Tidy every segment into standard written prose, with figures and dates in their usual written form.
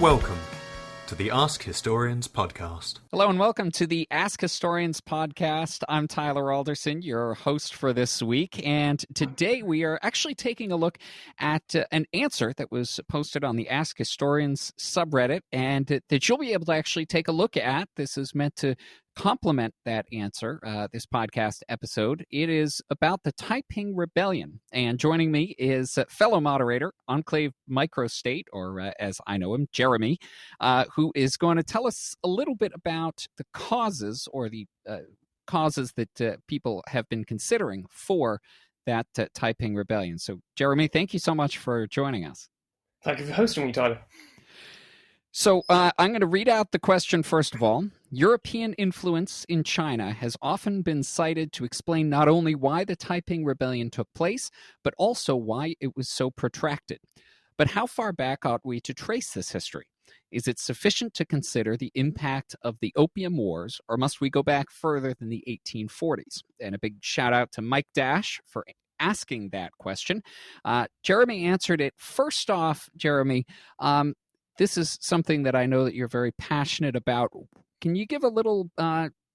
Welcome to the Ask Historians podcast. Hello and welcome to the Ask Historians podcast. I'm Tyler Alderson, your host for this week, and today we are actually taking a look at an answer that was posted on the Ask Historians subreddit, and that you'll be able to actually take a look at. This is meant to complement that answer, this podcast episode. It is about the Taiping Rebellion, and joining me is fellow moderator, EnclavedMicrostate, or as I know him, Jeremy, who is going to tell us a little bit about the causes, or the causes that people have been considering for that Taiping Rebellion. So, Jeremy, thank you so much for joining us. Thank you for hosting me, Tyler. So I'm going to read out the question first of all. European influence in China has often been cited to explain not only why the Taiping Rebellion took place, but also why it was so protracted. But how far back ought we to trace this history? Is it sufficient to consider the impact of the Opium Wars, or must we go back further than the 1840s? And a big shout out to Mike Dash for asking that question. Jeremy answered it. First off, Jeremy, this is something that I know that you're very passionate about. Can you give a little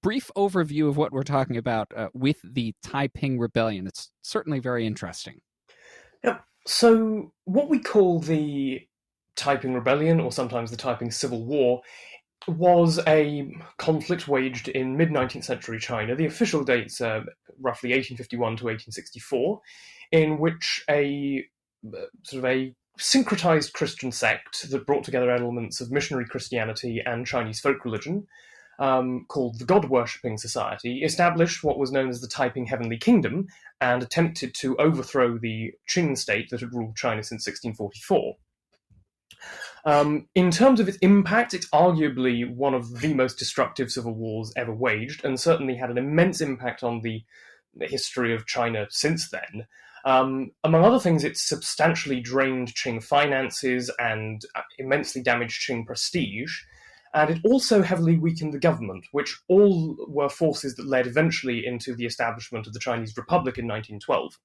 brief overview of what we're talking about with the Taiping Rebellion? It's certainly very interesting. Yeah. So what we call the Taiping Rebellion, or sometimes the Taiping Civil War, was a conflict waged in mid-19th century China. The official dates are roughly 1851 to 1864, in which a syncretized Christian sect that brought together elements of missionary Christianity and Chinese folk religion, called the God-worshipping Society, established what was known as the Taiping Heavenly Kingdom and attempted to overthrow the Qing state that had ruled China since 1644. In terms of its impact, it's arguably one of the most destructive civil wars ever waged, and certainly had an immense impact on the history of China since then. Among other things, it substantially drained Qing finances and immensely damaged Qing prestige, and it also heavily weakened the government, which all were forces that led eventually into the establishment of the Chinese Republic in 1912.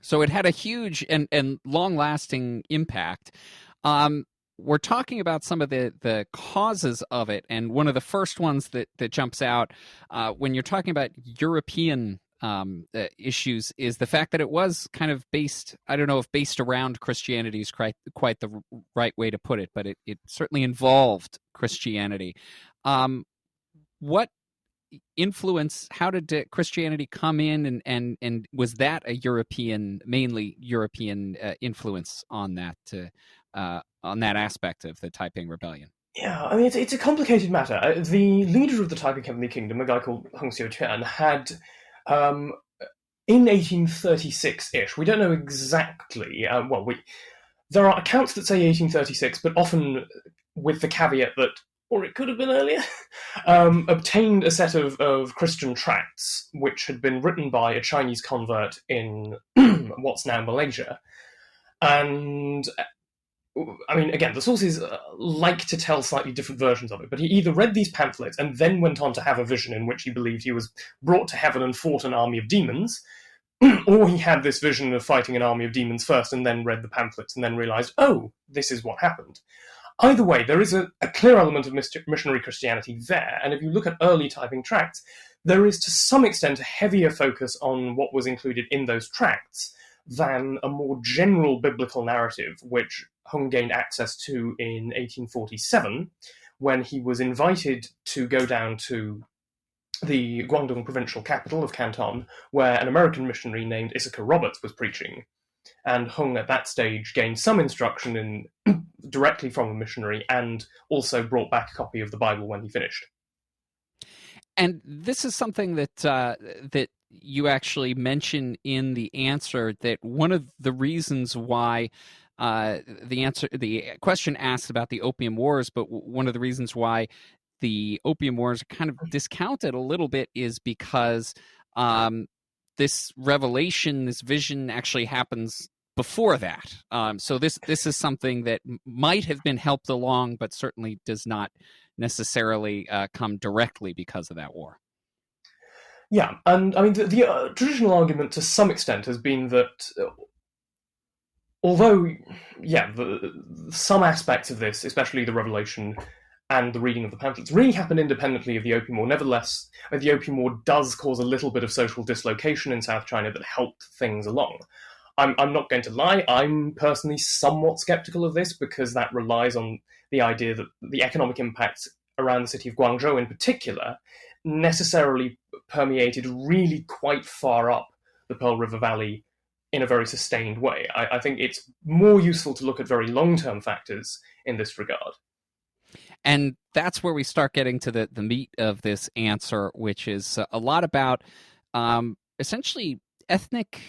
So it had a huge and long-lasting impact. We're talking about some of the causes of it, and one of the first ones that jumps out when you're talking about European issues is the fact that it was kind of based, I don't know if based around Christianity is quite the right way to put it, but it certainly involved Christianity. What influence, how did Christianity come in, and was that a mainly European influence on that aspect of the Taiping Rebellion? Yeah, I mean, it's a complicated matter. The leader of the Taiping Heavenly Kingdom, a guy called Hung Xiuqian, had in 1836-ish, we don't know exactly, there are accounts that say 1836, but often with the caveat that, or it could have been earlier, obtained a set of Christian tracts, which had been written by a Chinese convert in what's now Malaysia. And I mean, again, the sources like to tell slightly different versions of it, but he either read these pamphlets and then went on to have a vision in which he believed he was brought to heaven and fought an army of demons, or he had this vision of fighting an army of demons first and then read the pamphlets and then realized, oh, this is what happened. Either way, there is a clear element of missionary Christianity there, and if you look at early Taiping tracts, there is to some extent a heavier focus on what was included in those tracts than a more general biblical narrative, which Hung gained access to in 1847, when he was invited to go down to the Guangdong provincial capital of Canton, where an American missionary named Issachar Roberts was preaching. And Hung, at that stage, gained some instruction directly from a missionary, and also brought back a copy of the Bible when he finished. And this is something that you actually mention in the answer, that one of the reasons why the question asked about the Opium Wars, but one of the reasons why the Opium Wars are kind of discounted a little bit is because this revelation, this vision actually happens before that. So this is something that might have been helped along, but certainly does not necessarily come directly because of that war. Yeah, and I mean, the traditional argument to some extent has been that although, yeah, some aspects of this, especially the revelation and the reading of the pamphlets, really happened independently of the Opium War. Nevertheless, the Opium War does cause a little bit of social dislocation in South China that helped things along. I'm not going to lie, I'm personally somewhat skeptical of this, because that relies on the idea that the economic impacts around the city of Guangzhou in particular necessarily permeated really quite far up the Pearl River Valley in a very sustained way. I think it's more useful to look at very long-term factors in this regard. And that's where we start getting to the meat of this answer, which is a lot about essentially ethnic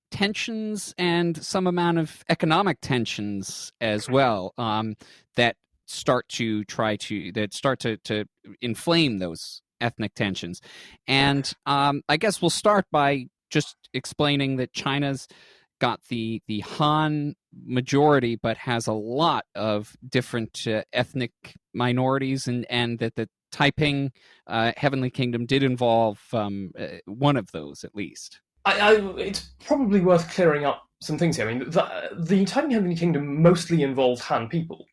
tensions and some amount of economic tensions as well, that start to inflame those ethnic tensions. And I guess we'll start by just explaining that China's got the Han majority, but has a lot of different ethnic minorities, and that the Taiping Heavenly Kingdom did involve one of those at least. It's probably worth clearing up some things here. I mean, the Taiping Heavenly Kingdom mostly involved Han people,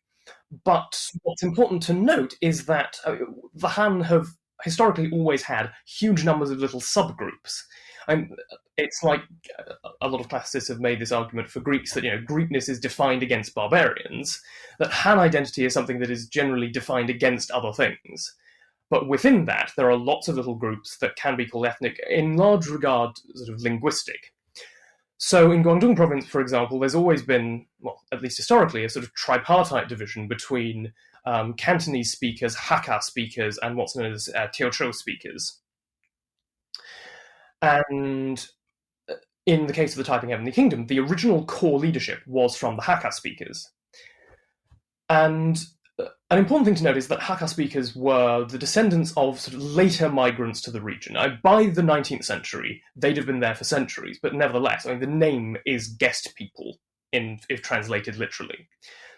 but what's important to note is that the Han have historically always had huge numbers of little subgroups. It's like a lot of classicists have made this argument for Greeks that, Greekness is defined against barbarians, that Han identity is something that is generally defined against other things. But within that, there are lots of little groups that can be called ethnic, in large regard sort of linguistic. So in Guangdong province, for example, there's always been, well, at least historically, a sort of tripartite division between Cantonese speakers, Hakka speakers, and what's known as Teochew speakers. And in the case of the Taiping Heavenly Kingdom, the original core leadership was from the Hakka speakers. And an important thing to note is that Hakka speakers were the descendants of sort of later migrants to the region. By the 19th century, they'd have been there for centuries, but nevertheless, the name is guest people, if translated literally.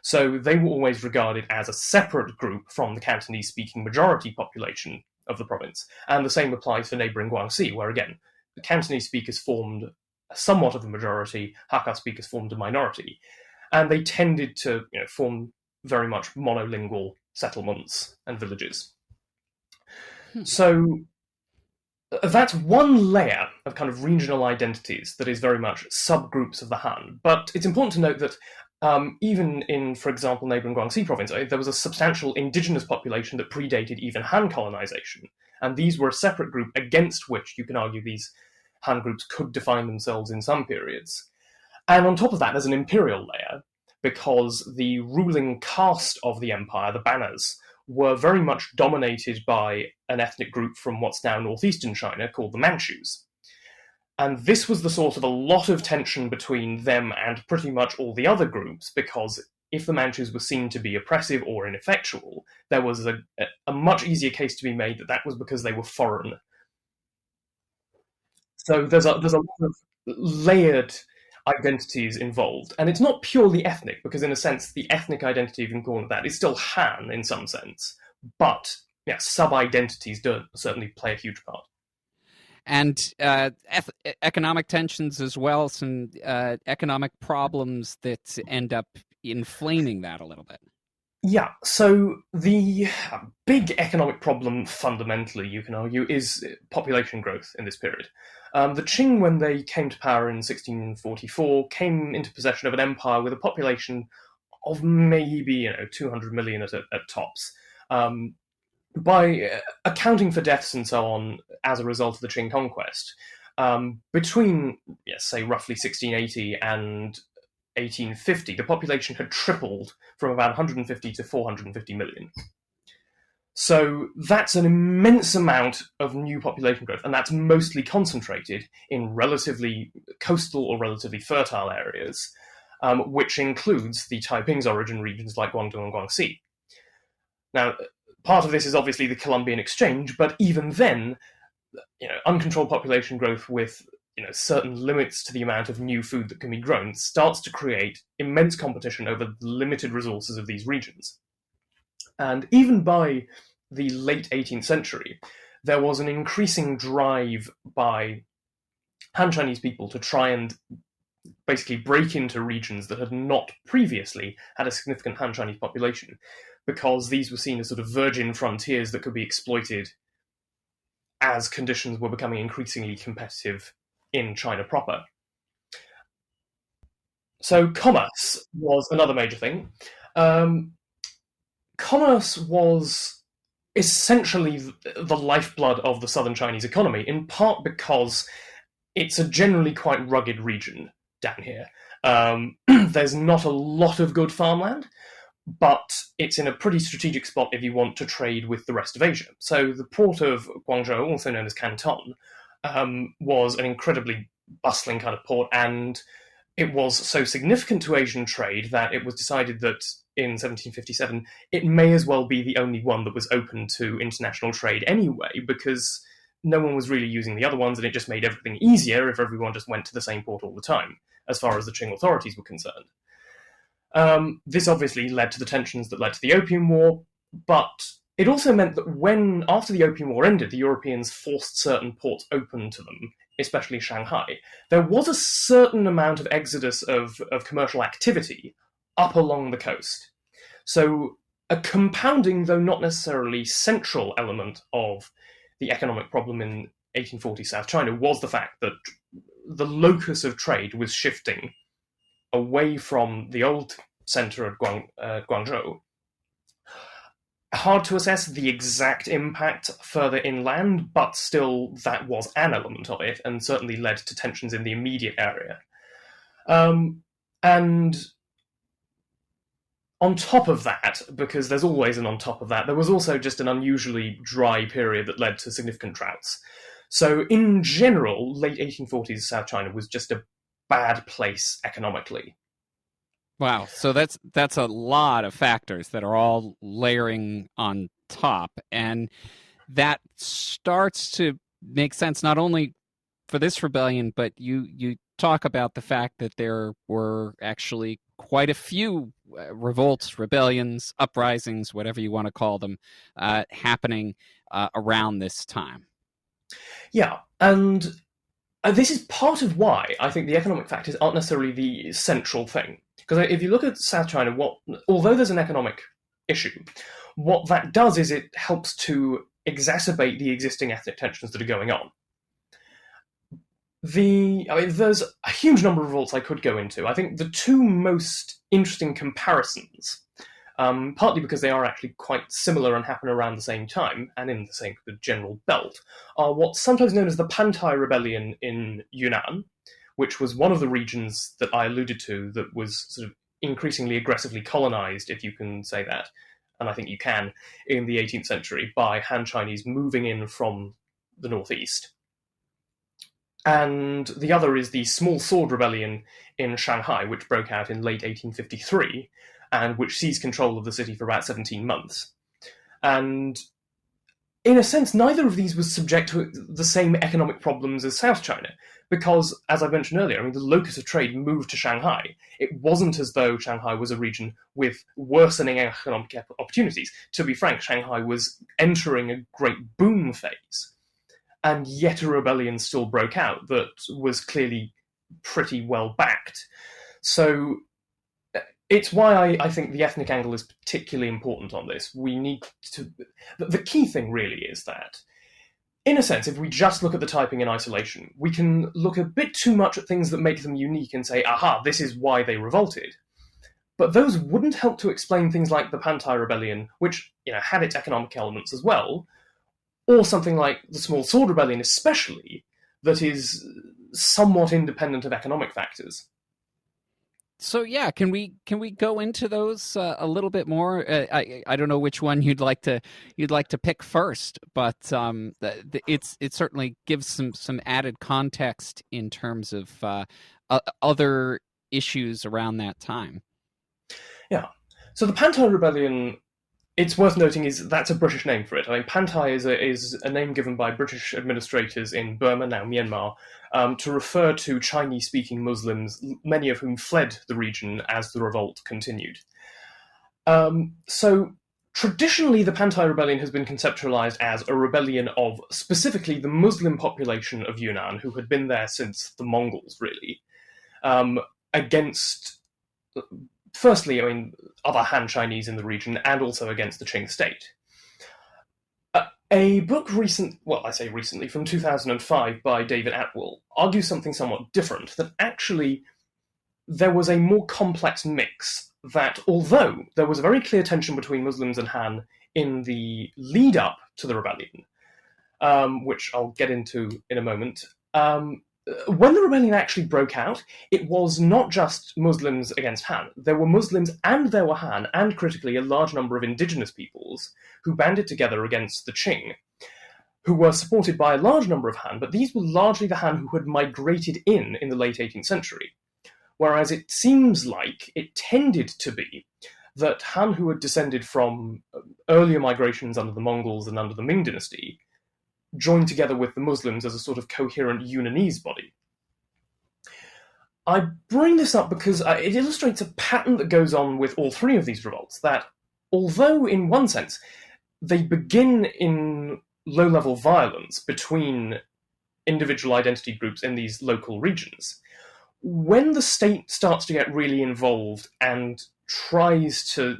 So they were always regarded as a separate group from the Cantonese-speaking majority population of the province. And the same applies for neighbouring Guangxi, where again, the Cantonese speakers formed somewhat of a majority, Hakka speakers formed a minority. And they tended to form very much monolingual settlements and villages. So that's one layer of kind of regional identities that is very much subgroups of the Han. But it's important to note that even in, for example, neighbouring Guangxi province, there was a substantial indigenous population that predated even Han colonization. And these were a separate group against which you can argue these Han groups could define themselves in some periods. And on top of that, there's an imperial layer, because the ruling caste of the empire, the Banners, were very much dominated by an ethnic group from what's now northeastern China called the Manchus. And this was the source of a lot of tension between them and pretty much all the other groups, because if the Manchus were seen to be oppressive or ineffectual, there was a much easier case to be made that was because they were foreign. So there's a lot of layered identities involved, and it's not purely ethnic, because in a sense the ethnic identity, if you can call it that, is still Han in some sense, but sub-identities do certainly play a huge part. And economic tensions as well, some economic problems that end up inflaming that a little bit. Yeah, so the big economic problem, fundamentally, you can argue, is population growth in this period. The Qing, when they came to power in 1644, came into possession of an empire with a population of maybe 200 million at tops. By accounting for deaths and so on as a result of the Qing conquest, between, say, roughly 1680 and 1850, the population had tripled from about 150 to 450 million. So that's an immense amount of new population growth, and that's mostly concentrated in relatively coastal or relatively fertile areas, which includes the Taiping's origin regions like Guangdong and Guangxi. Now, part of this is obviously the Columbian Exchange, but even then, uncontrolled population growth with certain limits to the amount of new food that can be grown starts to create immense competition over the limited resources of these regions. And even by the late 18th century, there was an increasing drive by Han Chinese people to try and basically break into regions that had not previously had a significant Han Chinese population, because these were seen as sort of virgin frontiers that could be exploited as conditions were becoming increasingly competitive in China proper. So commerce was another major thing. Commerce was essentially the lifeblood of the southern Chinese economy, in part because it's a generally quite rugged region down here. There's not a lot of good farmland, but it's in a pretty strategic spot if you want to trade with the rest of Asia. So the port of Guangzhou, also known as Canton, was an incredibly bustling kind of port, and it was so significant to Asian trade that it was decided that in 1757 it may as well be the only one that was open to international trade anyway, because no one was really using the other ones, and it just made everything easier if everyone just went to the same port all the time, as far as the Qing authorities were concerned. This obviously led to the tensions that led to the Opium War, but it also meant that when, after the Opium War ended, the Europeans forced certain ports open to them, especially Shanghai, there was a certain amount of exodus of commercial activity up along the coast. So a compounding, though not necessarily central, element of the economic problem in 1840 South China was the fact that the locus of trade was shifting away from the old centre of Guangzhou. Hard to assess the exact impact further inland, but still that was an element of it, and certainly led to tensions in the immediate area. And on top of that, because there's always an on top of that, there was also just an unusually dry period that led to significant droughts. So in general, late 1840s South China was just a bad place economically. Wow, so that's a lot of factors that are all layering on top, and that starts to make sense not only for this rebellion, but you talk about the fact that there were actually quite a few revolts, rebellions, uprisings, whatever you want to call them, happening around this time. Yeah, and this is part of why I think the economic factors aren't necessarily the central thing. Because if you look at South China, although there's an economic issue, what that does is it helps to exacerbate the existing ethnic tensions that are going on. There's a huge number of revolts I could go into. I think the two most interesting comparisons, partly because they are actually quite similar and happen around the same time, and in the same general belt, are what's sometimes known as the Pantai Rebellion in Yunnan, which was one of the regions that I alluded to that was sort of increasingly aggressively colonized, if you can say that, and I think you can, in the 18th century by Han Chinese moving in from the northeast. And the other is the Small Sword Rebellion in Shanghai, which broke out in late 1853, and which seized control of the city for about 17 months. And in a sense, neither of these was subject to the same economic problems as South China, because, as I mentioned earlier, the locus of trade moved to Shanghai. It wasn't as though Shanghai was a region with worsening economic opportunities. To be frank, Shanghai was entering a great boom phase, and yet a rebellion still broke out that was clearly pretty well backed. So it's why I think the ethnic angle is particularly important on this. We need to... The key thing really is that, in a sense, if we just look at the Taiping in isolation, we can look a bit too much at things that make them unique and say, aha, this is why they revolted. But those wouldn't help to explain things like the Pantai Rebellion, which had its economic elements as well, or something like the Small Sword Rebellion especially, that is somewhat independent of economic factors. So yeah, can we go into those a little bit more? I don't know which one you'd like to pick first, but it certainly gives some added context in terms of other issues around that time. Yeah. So the Pantone Rebellion, it's worth noting, is that's a British name for it. Pantai is a name given by British administrators in Burma, now Myanmar, to refer to Chinese-speaking Muslims, many of whom fled the region as the revolt continued. So traditionally, the Pantai Rebellion has been conceptualized as a rebellion of specifically the Muslim population of Yunnan, who had been there since the Mongols, really. against, firstly, other Han Chinese in the region, and also against the Qing state. A book recently, from 2005 by David Atwill, argues something somewhat different, that actually there was a more complex mix, that although there was a very clear tension between Muslims and Han in the lead-up to the rebellion, which I'll get into in a moment, when the rebellion actually broke out, it was not just Muslims against Han. There were Muslims and there were Han, and critically a large number of indigenous peoples who banded together against the Qing, who were supported by a large number of Han, but these were largely the Han who had migrated in the late 18th century. Whereas it seems like it tended to be that Han who had descended from earlier migrations under the Mongols and under the Ming dynasty joined together with the Muslims as a sort of coherent Yunnanese body. I bring this up because it illustrates a pattern that goes on with all three of these revolts, that although in one sense they begin in low-level violence between individual identity groups in these local regions, when the state starts to get really involved and tries to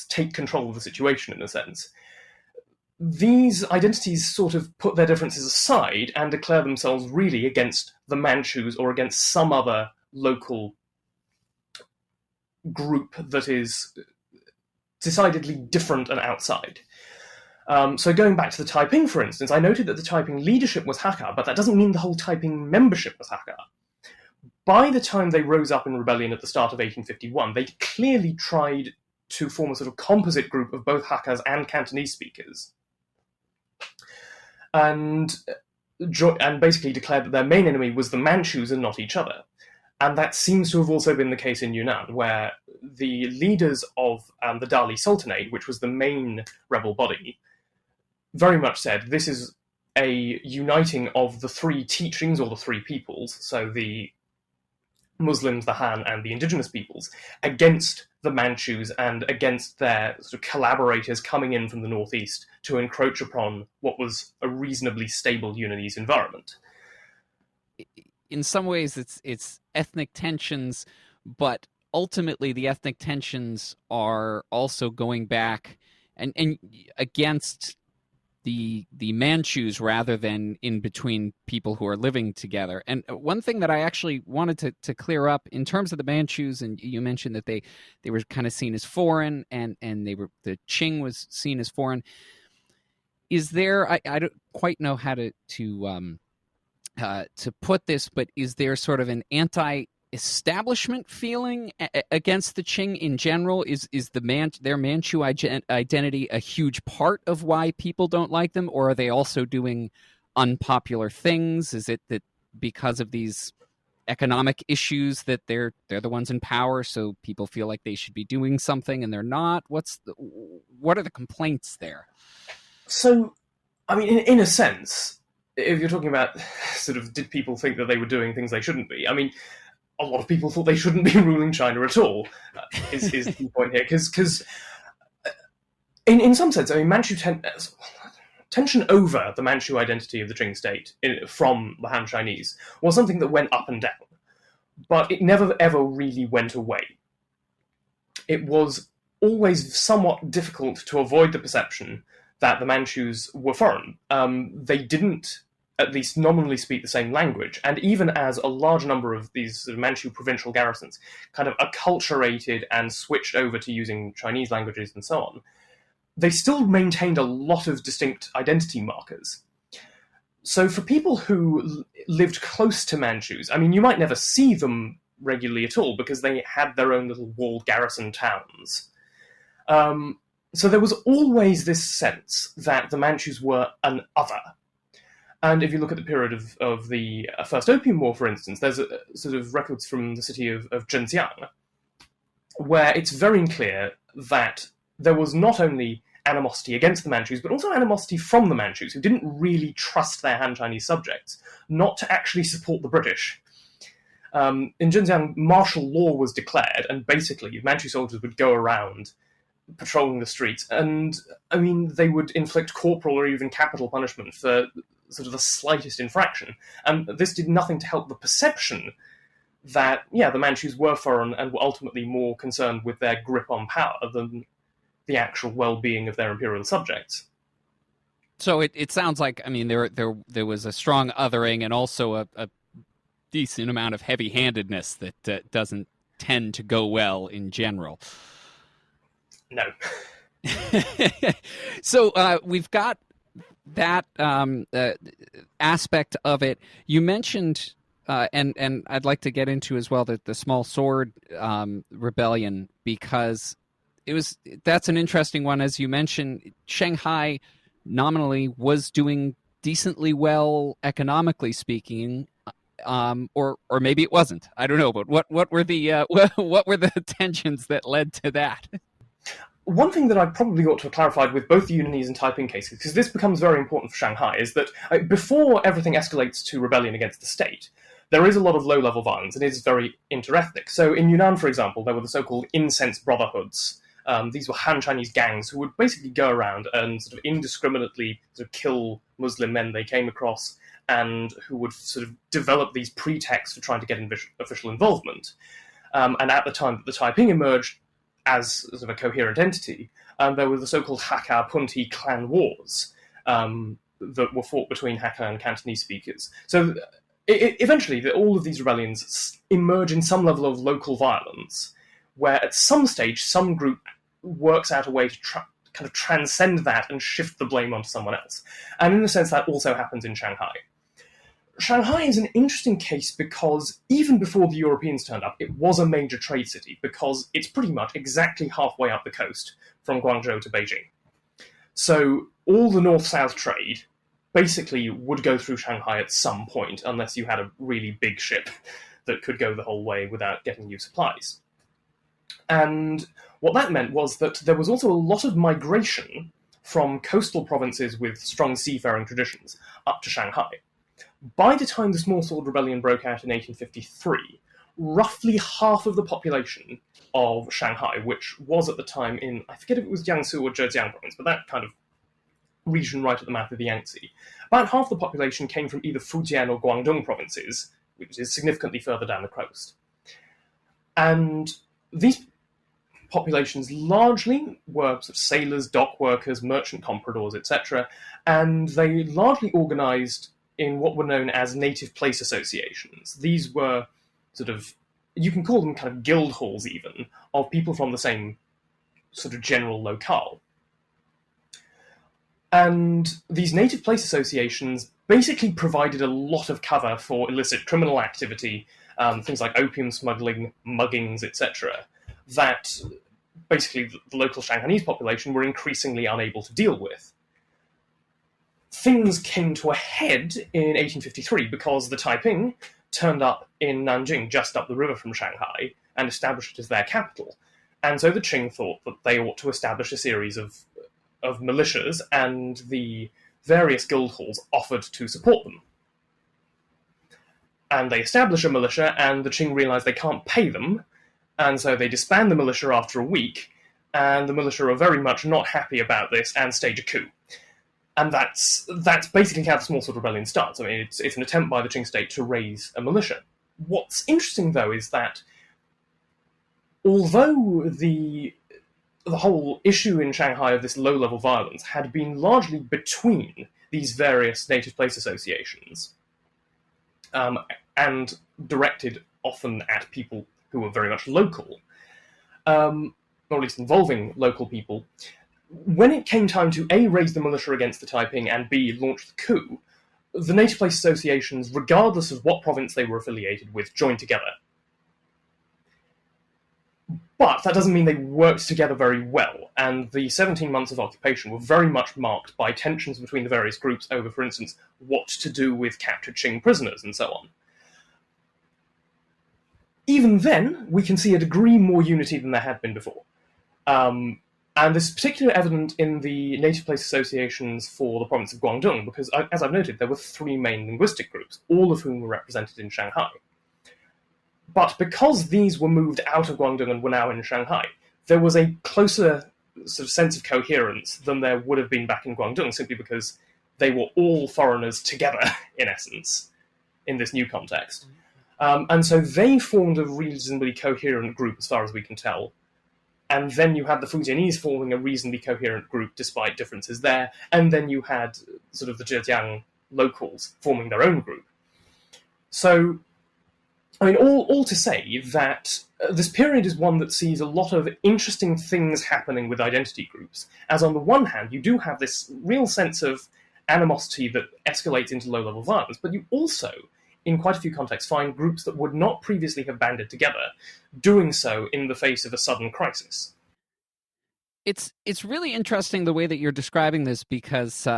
take control of the situation, in a sense, these identities sort of put their differences aside and declare themselves really against the Manchus or against some other local group that is decidedly different and outside. So going back to the Taiping, for instance, I noted that the Taiping leadership was Hakka, but that doesn't mean the whole Taiping membership was Hakka. By the time they rose up in rebellion at the start of 1851, they clearly tried to form a sort of composite group of both Hakkas and Cantonese speakers, and basically declared that their main enemy was the Manchus and not each other. And that seems to have also been the case in Yunnan, where the leaders of the Dali Sultanate, which was the main rebel body, very much said this is a uniting of the three teachings or the three peoples, so the Muslims, the Han, and the indigenous peoples, against the Manchus and against their sort of collaborators coming in from the northeast to encroach upon what was a reasonably stable Yunnanese environment. In some ways, it's ethnic tensions, but ultimately the ethnic tensions are also going back and against the Manchus rather than in between people who are living together. And one thing that I actually wanted to clear up in terms of the Manchus, and you mentioned that they were kind of seen as foreign, and the Qing was seen as foreign. Is there, I don't quite know how to put this, but is there sort of an anti-establishment feeling against the Qing in general? Is their Manchu identity a huge part of why people don't like them, or are they also doing unpopular things? Is it that because of these economic issues that they're the ones in power, so people feel like they should be doing something and they're not? What are the complaints there? So, I mean, in a sense, if you're talking about sort of did people think that they were doing things they shouldn't be, I mean, a lot of people thought they shouldn't be ruling China at all, is the key point here. Because in some sense, I mean, Manchu tension over the Manchu identity of the Qing state from the Han Chinese was something that went up and down, but it never ever really went away. It was always somewhat difficult to avoid the perception that the Manchus were foreign. They didn't, at least nominally, speak the same language, and even as a large number of these sort of Manchu provincial garrisons kind of acculturated and switched over to using Chinese languages and so on, they still maintained a lot of distinct identity markers. So for people who lived close to Manchus, I mean, you might never see them regularly at all because they had their own little walled garrison towns. So there was always this sense that the Manchus were an other. And if you look at the period of the First Opium War, for instance, there's sort of records from the city of Zhenjiang, where it's very clear that there was not only animosity against the Manchus, but also animosity from the Manchus, who didn't really trust their Han Chinese subjects, not to actually support the British. In Zhenjiang, martial law was declared, and basically Manchu soldiers would go around patrolling the streets, and I mean, they would inflict corporal or even capital punishment for sort of the slightest infraction. And this did nothing to help the perception that, yeah, the Manchus were foreign and were ultimately more concerned with their grip on power than the actual well-being of their imperial subjects. So it sounds like, I mean, there was a strong othering and also a decent amount of heavy-handedness that doesn't tend to go well in general. No. So we've got that aspect of it. You mentioned, and I'd like to get into as well the Small Sword Rebellion, because that's an interesting one. As you mentioned, Shanghai nominally was doing decently well economically speaking, or maybe it wasn't. I don't know. But what were the tensions that led to that? One thing that I probably ought to have clarified with both the Yunnanese and Taiping cases, because this becomes very important for Shanghai, is that before everything escalates to rebellion against the state, there is a lot of low-level violence, and it is very inter-ethnic. So in Yunnan, for example, there were the so-called incense brotherhoods. These were Han Chinese gangs who would basically go around and sort of indiscriminately sort of kill Muslim men they came across, and who would sort of develop these pretexts for trying to get official involvement. And at the time that the Taiping emerged as sort of a coherent entity, there were the so-called Hakapunti clan wars that were fought between Hakka and Cantonese speakers. So eventually, all of these rebellions emerge in some level of local violence, where at some stage, some group works out a way to kind of transcend that and shift the blame onto someone else. And in a sense, that also happens in Shanghai. Shanghai is an interesting case because even before the Europeans turned up, it was a major trade city because it's pretty much exactly halfway up the coast from Guangzhou to Beijing. So all the north-south trade basically would go through Shanghai at some point, unless you had a really big ship that could go the whole way without getting you supplies. And what that meant was that there was also a lot of migration from coastal provinces with strong seafaring traditions up to Shanghai. By the time the Small Sword Rebellion broke out in 1853, roughly half of the population of Shanghai, which was at the time in, I forget if it was Jiangsu or Zhejiang province, but that kind of region right at the mouth of the Yangtze, about half the population came from either Fujian or Guangdong provinces, which is significantly further down the coast. And these populations largely were sort of sailors, dock workers, merchant compradors, etc., and they largely organized in what were known as native place associations. These were sort of, you can call them kind of guild halls even, of people from the same sort of general locale. And these native place associations basically provided a lot of cover for illicit criminal activity, things like opium smuggling, muggings, etc., that basically the local Shanghainese population were increasingly unable to deal with. Things came to a head in 1853 because the Taiping turned up in Nanjing, just up the river from Shanghai, and established it as their capital. And so the Qing thought that they ought to establish a series of militias, and the various guild halls offered to support them. And they establish a militia, and the Qing realize they can't pay them, and so they disband the militia after a week, and the militia are very much not happy about this and stage a coup. And that's basically how the Small Sword Rebellion starts. I mean, it's an attempt by the Qing state to raise a militia. What's interesting, though, is that although the whole issue in Shanghai of this low-level violence had been largely between these various native place associations, and directed often at people who were very much local, or at least involving local people, when it came time to A, raise the militia against the Taiping, and B, launch the coup, the native place associations, regardless of what province they were affiliated with, joined together. But that doesn't mean they worked together very well, and the 17 months of occupation were very much marked by tensions between the various groups over, for instance, what to do with captured Qing prisoners and so on. Even then, we can see a degree more unity than there had been before. And this is particularly evident in the native place associations for the province of Guangdong, because, as I've noted, there were three main linguistic groups, all of whom were represented in Shanghai. But because these were moved out of Guangdong and were now in Shanghai, there was a closer sort of sense of coherence than there would have been back in Guangdong, simply because they were all foreigners together, in essence, in this new context. And so they formed a reasonably coherent group, as far as we can tell. And then you had the Fujianese forming a reasonably coherent group, despite differences there. And then you had sort of the Zhejiang locals forming their own group. So, I mean, all to say that this period is one that sees a lot of interesting things happening with identity groups. As on the one hand, you do have this real sense of animosity that escalates into low-level violence, but you also, in quite a few contexts, find groups that would not previously have banded together doing so in the face of a sudden crisis. It's really interesting the way that you're describing this, because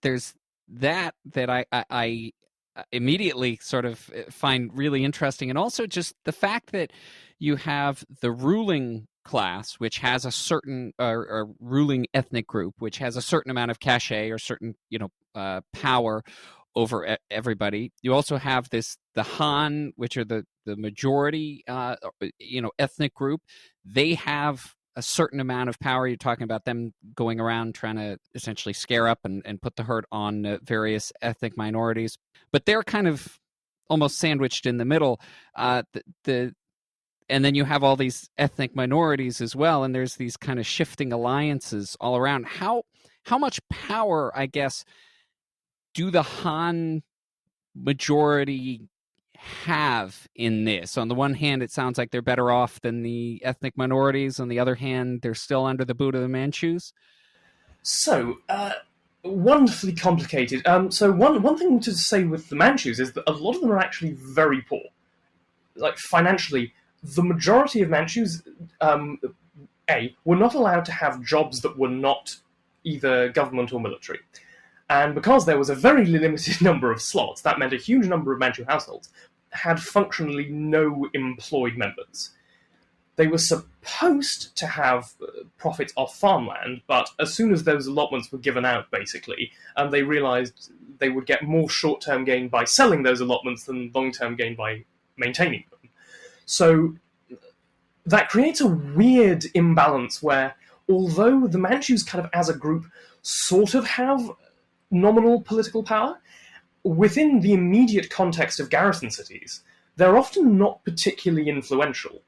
there's that I immediately sort of find really interesting, and also just the fact that you have the ruling class, which has a certain ruling ethnic group, which has a certain amount of cachet or certain power over everybody. You also have the Han, which are the majority ethnic group. They have a certain amount of power. You're talking about them going around trying to essentially scare up and put the hurt on various ethnic minorities, but they're kind of almost sandwiched in the middle. And then you have all these ethnic minorities as well, and there's these kind of shifting alliances all around. How much power, I guess, do the Han majority have in this? On the one hand, it sounds like they're better off than the ethnic minorities. On the other hand, they're still under the boot of the Manchus. So, wonderfully complicated. So one thing to say with the Manchus is that a lot of them are actually very poor. Like, financially, the majority of Manchus, were not allowed to have jobs that were not either government or military. And because there was a very limited number of slots, that meant a huge number of Manchu households had functionally no employed members. They were supposed to have profits off farmland, but as soon as those allotments were given out, basically, they realized they would get more short-term gain by selling those allotments than long-term gain by maintaining them. So that creates a weird imbalance where, although the Manchus kind of as a group sort of have nominal political power, within the immediate context of garrison cities, they're often not particularly influential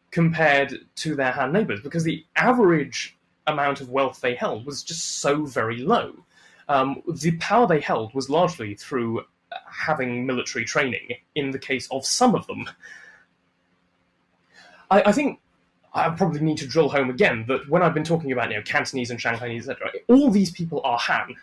compared to their Han neighbours, because the average amount of wealth they held was just so very low. The power they held was largely through having military training, in the case of some of them. I think I probably need to drill home again that when I've been talking about Cantonese and Shanghainese, etc., all these people are Han.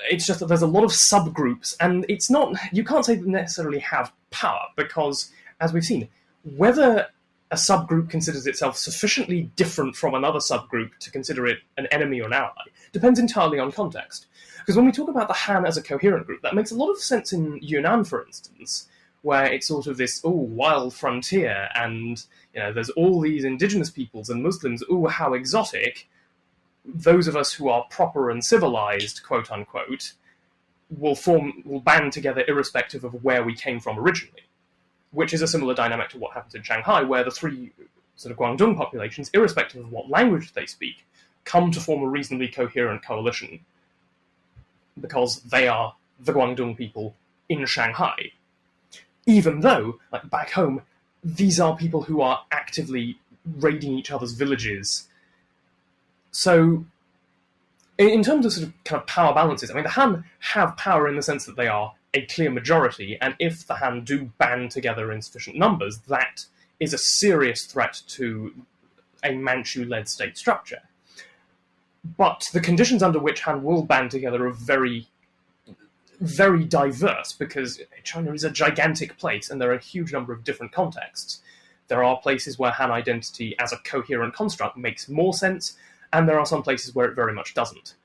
It's just that there's a lot of subgroups, and it's not, you can't say they necessarily have power, because, as we've seen, whether a subgroup considers itself sufficiently different from another subgroup to consider it an enemy or an ally depends entirely on context. Because when we talk about the Han as a coherent group, that makes a lot of sense in Yunnan, for instance, where it's sort of this, wild frontier, and there's all these indigenous peoples and Muslims, how exotic. Those of us who are proper and civilized, quote unquote, will band together irrespective of where we came from originally, which is a similar dynamic to what happens in Shanghai, where the three sort of Guangdong populations, irrespective of what language they speak, come to form a reasonably coherent coalition because they are the Guangdong people in Shanghai. Even though, like back home, these are people who are actively raiding each other's villages. So, in terms of sort of kind of power balances, I mean, the Han have power in the sense that they are a clear majority, and if the Han do band together in sufficient numbers, that is a serious threat to a Manchu-led state structure. But the conditions under which Han will band together are very, very diverse, because China is a gigantic place, and there are a huge number of different contexts. There are places where Han identity as a coherent construct makes more sense, and there are some places where it very much doesn't.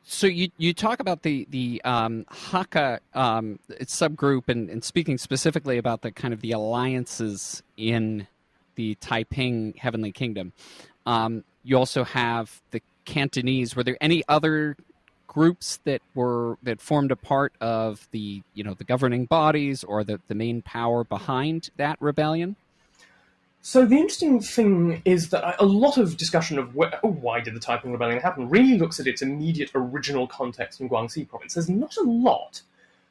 So you talk about the Hakka subgroup, and speaking specifically about the kind of the alliances in the Taiping Heavenly Kingdom. You also have the Cantonese. Were there any other groups that formed a part of the the governing bodies or the main power behind that rebellion? So the interesting thing is that a lot of discussion of why did the Taiping Rebellion happen really looks at its immediate original context in Guangxi province. There's not a lot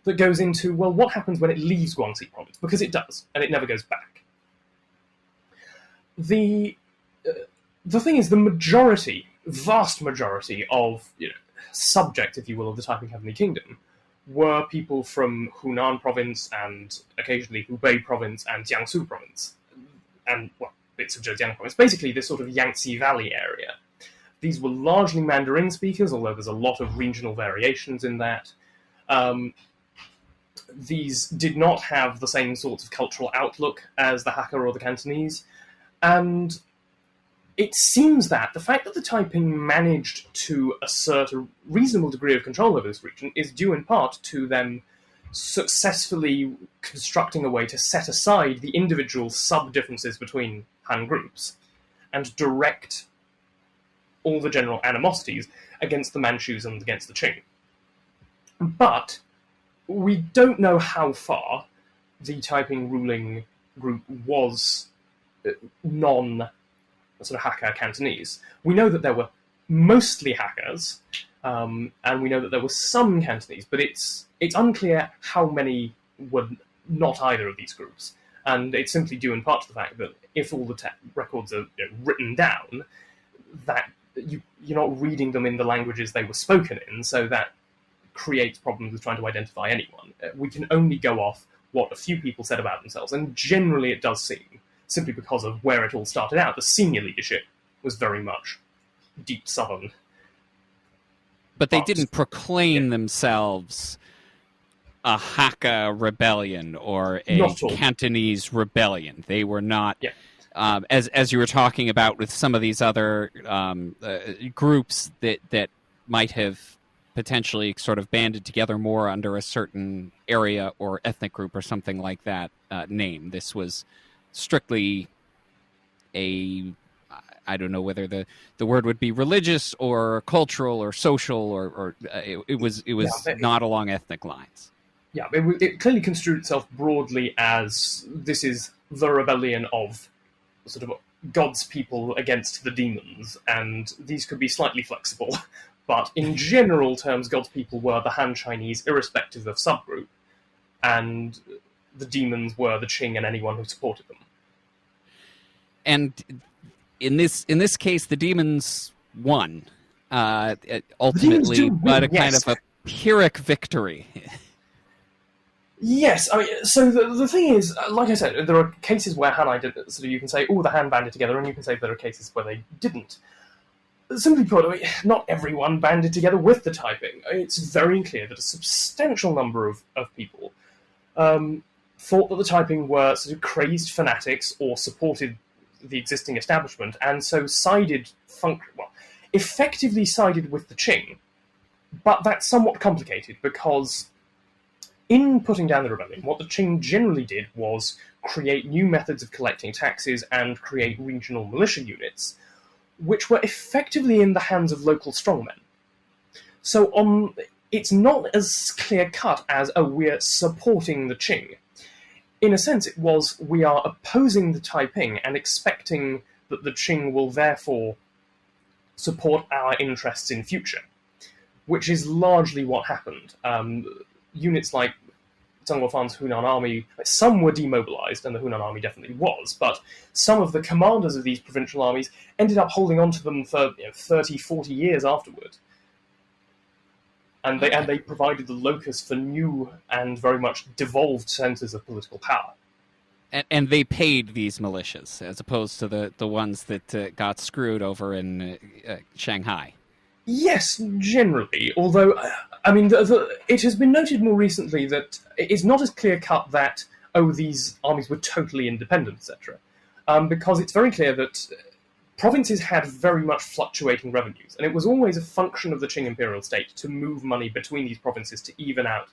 that goes into, well, what happens when it leaves Guangxi province? Because it does, and it never goes back. The thing is, the vast majority of subjects, if you will, of the Taiping Heavenly Kingdom were people from Hunan province and occasionally Hubei province and Jiangsu province, and, well, bits of Zhejiang province. Basically, this sort of Yangtze Valley area. These were largely Mandarin speakers, although there's a lot of regional variations in that. These did not have the same sorts of cultural outlook as the Hakka or the Cantonese, and it seems that the fact that the Taiping managed to assert a reasonable degree of control over this region is due in part to them successfully constructing a way to set aside the individual sub-differences between Han groups and direct all the general animosities against the Manchus and against the Qing. But we don't know how far the Taiping ruling group was non-sort of Hakka Cantonese. We know that there were mostly Hakkas, and we know that there were some Cantonese, but it's unclear how many were not either of these groups. And it's simply due in part to the fact that if all the records are written down, that you're not reading them in the languages they were spoken in, so that creates problems with trying to identify anyone. We can only go off what a few people said about themselves, and generally it does seem, simply because of where it all started out, the senior leadership was very much deep southern. But they didn't proclaim themselves a Hakka rebellion or a Cantonese rebellion. They were not... Yeah. As you were talking about with some of these other groups that might have potentially sort of banded together more under a certain area or ethnic group or something like that name. This was strictly I don't know whether the word would be religious or cultural or social or it was not along ethnic lines. Yeah, it clearly construed itself broadly as this is the rebellion of sort of God's people against the demons, and these could be slightly flexible. But in general terms, God's people were the Han Chinese, irrespective of subgroup, and the demons were the Qing and anyone who supported them. And in this case, the demons won ultimately, but kind of a Pyrrhic victory. Yes, I mean, so the thing is, like I said, there are cases where Han so you can say, oh, the Han banded together, and you can say there are cases where they didn't. Simply put, not everyone banded together with the Taiping. It's very clear that a substantial number of people thought that the Taiping were sort of crazed fanatics or supported the existing establishment, and so effectively sided with the Qing. But that's somewhat complicated, because in putting down the rebellion, what the Qing generally did was create new methods of collecting taxes and create regional militia units, which were effectively in the hands of local strongmen. So it's not as clear-cut as, we're supporting the Qing. In a sense, it was, we are opposing the Taiping and expecting that the Qing will therefore support our interests in future, which is largely what happened. Units like Zheng Luofan's Hunan army, some were demobilized, and the Hunan army definitely was, but some of the commanders of these provincial armies ended up holding on to them for 30, 40 years afterward. And they provided the locus for new and very much devolved centers of political power. And they paid these militias, as opposed to the ones that got screwed over in Shanghai. Yes, generally, although, I mean, it has been noted more recently that it's not as clear-cut that, these armies were totally independent, etc. Because it's very clear that provinces had very much fluctuating revenues, and it was always a function of the Qing imperial state to move money between these provinces to even out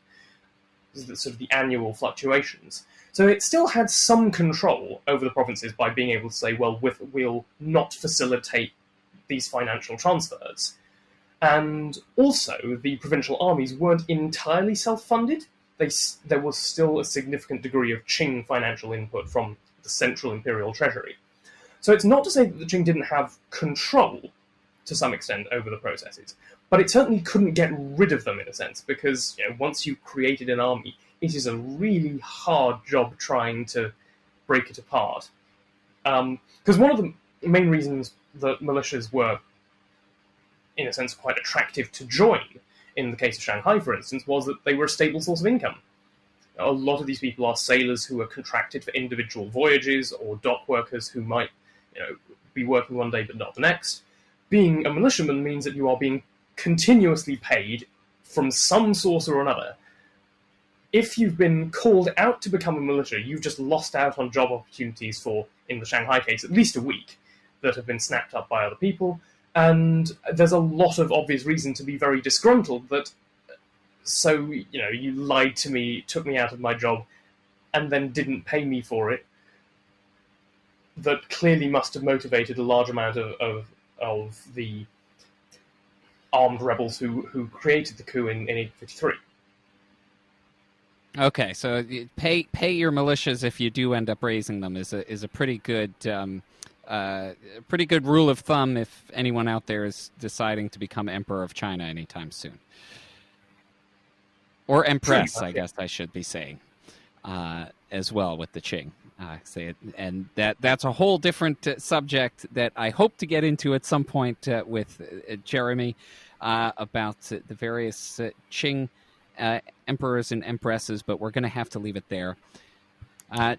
the annual fluctuations. So it still had some control over the provinces by being able to say, well, we'll not facilitate these financial transfers. And also, the provincial armies weren't entirely self-funded. There was still a significant degree of Qing financial input from the central imperial treasury. So it's not to say that the Qing didn't have control, to some extent, over the processes, But it certainly couldn't get rid of them, in a sense, because once you've created an army, it is a really hard job trying to break it apart. Because one of the main reasons that militias were, in a sense, quite attractive to join, in the case of Shanghai, for instance, was that they were a stable source of income. A lot of these people are sailors who are contracted for individual voyages, or dock workers who might be working one day but not the next. Being a militiaman means that you are being continuously paid from some source or another. If you've been called out to become a militia, you've just lost out on job opportunities for, in the Shanghai case, at least a week, that have been snapped up by other people, and there's a lot of obvious reason to be very disgruntled that, so, you lied to me, took me out of my job, and then didn't pay me for it, that clearly must have motivated a large amount of the armed rebels who created the coup in 1853. Okay, so pay your militias if you do end up raising them is a pretty good rule of thumb if anyone out there is deciding to become emperor of China anytime soon, or empress, I guess I should be saying, as well with the Qing. And that's a whole different subject that I hope to get into at some point with Jeremy about the various Qing emperors and empresses, but we're going to have to leave it there.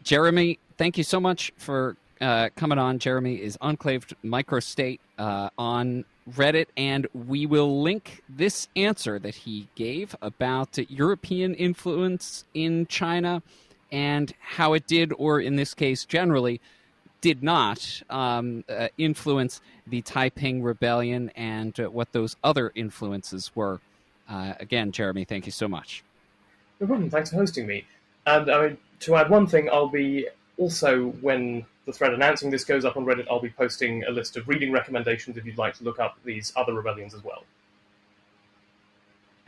Jeremy, thank you so much for coming on. Jeremy is EnclavedMicrostate on Reddit, and we will link this answer that he gave about European influence in China and how it did, or in this case generally, did not influence the Taiping Rebellion and what those other influences were. Again, Jeremy, thank you so much. No problem. Thanks for hosting me. And to add one thing, I'll be also, when the thread announcing this goes up on Reddit, I'll be posting a list of reading recommendations if you'd like to look up these other rebellions as well.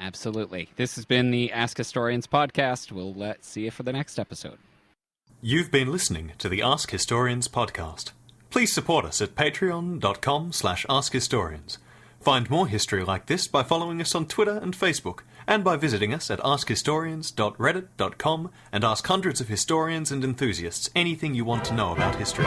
Absolutely. This has been the Ask Historians podcast. We'll see you for the next episode. You've been listening to the Ask Historians podcast. Please support us at patreon.com/AskHistorians. Find more history like this by following us on Twitter and Facebook, and by visiting us at askhistorians.reddit.com and ask hundreds of historians and enthusiasts anything you want to know about history.